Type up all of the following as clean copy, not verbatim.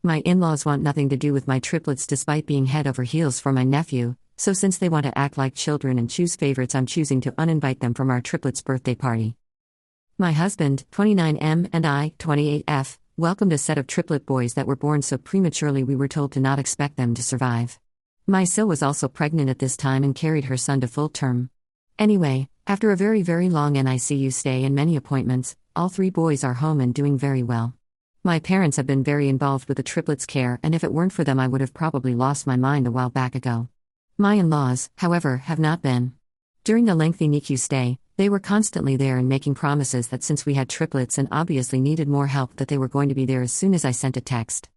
My in-laws want nothing to do with my triplets despite being head over heels for my nephew, so since they want to act like children and choose favorites, I'm choosing to uninvite them from our triplets' birthday party. My husband, 29M, and I, 28F, welcomed a set of triplet boys that were born so prematurely we were told to not expect them to survive. My Sil was also pregnant at this time and carried her son to full term. Anyway, after a very, very long NICU stay and many appointments, all 3 boys are home and doing very well. My parents have been very involved with the triplets' care, and if it weren't for them I would have probably lost my mind a while back ago. My in-laws, however, have not been. During the lengthy NICU stay, they were constantly there and making promises that since we had triplets and obviously needed more help that they were going to be there as soon as I sent a text.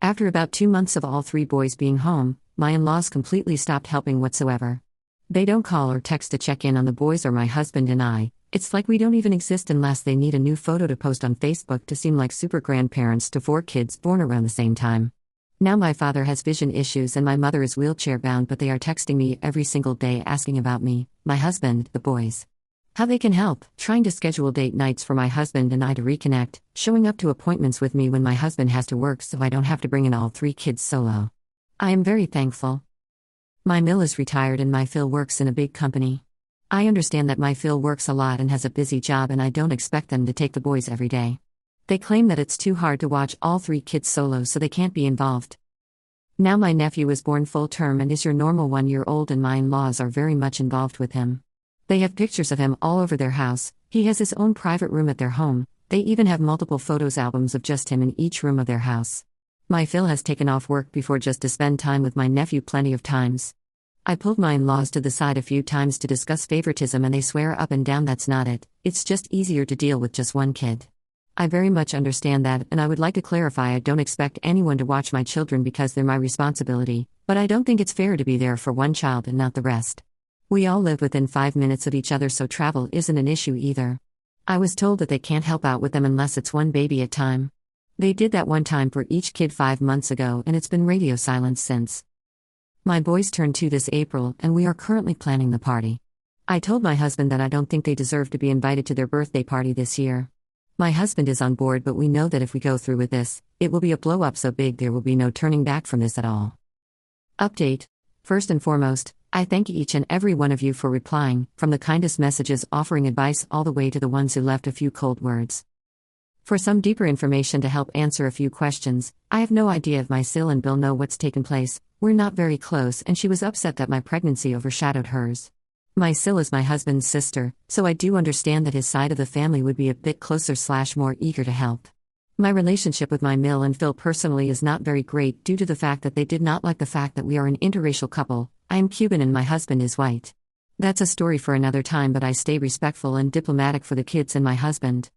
After about 2 months of all 3 boys being home, my in-laws completely stopped helping whatsoever. They don't call or text to check in on the boys or my husband and I. It's like we don't even exist unless they need a new photo to post on Facebook to seem like super grandparents to 4 kids born around the same time. Now my father has vision issues and my mother is wheelchair bound, but they are texting me every single day asking about me, my husband, the boys. How they can help, trying to schedule date nights for my husband and I to reconnect, showing up to appointments with me when my husband has to work so I don't have to bring in all 3 kids solo. I am very thankful. My Mill is retired and my Phil works in a big company. I understand that my Phil works a lot and has a busy job, and I don't expect them to take the boys every day. They claim that it's too hard to watch all 3 kids solo, so they can't be involved. Now my nephew is born full term and is your normal 1-year-old, and my in-laws are very much involved with him. They have pictures of him all over their house. He has his own private room at their home. They even have multiple photos albums of just him in each room of their house. My Phil has taken off work before just to spend time with my nephew plenty of times. I pulled my in-laws to the side a few times to discuss favoritism and they swear up and down that's not it, it's just easier to deal with just 1 kid. I very much understand that, and I would like to clarify I don't expect anyone to watch my children because they're my responsibility, but I don't think it's fair to be there for 1 child and not the rest. We all live within 5 minutes of each other, so travel isn't an issue either. I was told that they can't help out with them unless it's 1 baby at a time. They did that 1 time for each kid 5 months ago and it's been radio silence since. My boys turned 2 this April, and we are currently planning the party. I told my husband that I don't think they deserve to be invited to their birthday party this year. My husband is on board, but we know that if we go through with this, it will be a blow-up so big there will be no turning back from this at all. Update. First and foremost, I thank each and every one of you for replying, from the kindest messages offering advice all the way to the ones who left a few cold words. For some deeper information to help answer a few questions, I have no idea if my Sil and Bill know what's taken place. We're not very close and she was upset that my pregnancy overshadowed hers. My Sil is my husband's sister, so I do understand that his side of the family would be a bit closer / more eager to help. My relationship with my Mill and Phil personally is not very great due to the fact that they did not like the fact that we are an interracial couple. I am Cuban and my husband is white. That's a story for another time, but I stay respectful and diplomatic for the kids and my husband.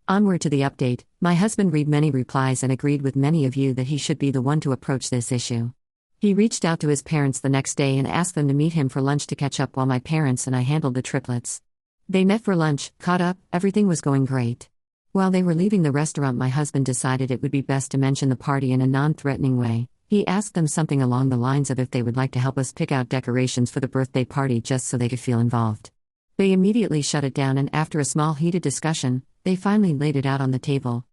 Onward to the update, my husband read many replies and agreed with many of you that he should be the one to approach this issue. He reached out to his parents the next day and asked them to meet him for lunch to catch up while my parents and I handled the triplets. They met for lunch, caught up, everything was going great. While they were leaving the restaurant, my husband decided it would be best to mention the party in a non-threatening way. He asked them something along the lines of if they would like to help us pick out decorations for the birthday party just so they could feel involved. They immediately shut it down, and after a small heated discussion, they finally laid it out on the table.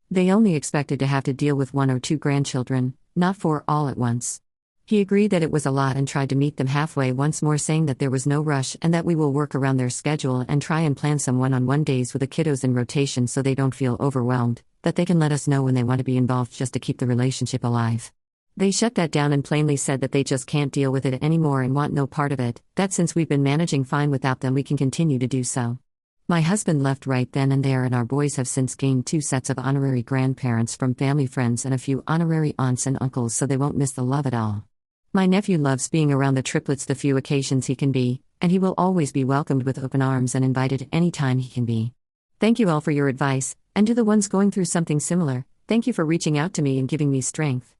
They only expected to have to deal with 1 or 2 grandchildren, not 4 all at once. He agreed that it was a lot and tried to meet them halfway once more, saying that there was no rush and that we will work around their schedule and try and plan some one-on-one days with the kiddos in rotation so they don't feel overwhelmed, that they can let us know when they want to be involved just to keep the relationship alive. They shut that down and plainly said that they just can't deal with it anymore and want no part of it, that since we've been managing fine without them we can continue to do so. My husband left right then and there, and our boys have since gained 2 sets of honorary grandparents from family friends and a few honorary aunts and uncles, so they won't miss the love at all. My nephew loves being around the triplets the few occasions he can be, and he will always be welcomed with open arms and invited any time he can be. Thank you all for your advice, and to the ones going through something similar, thank you for reaching out to me and giving me strength.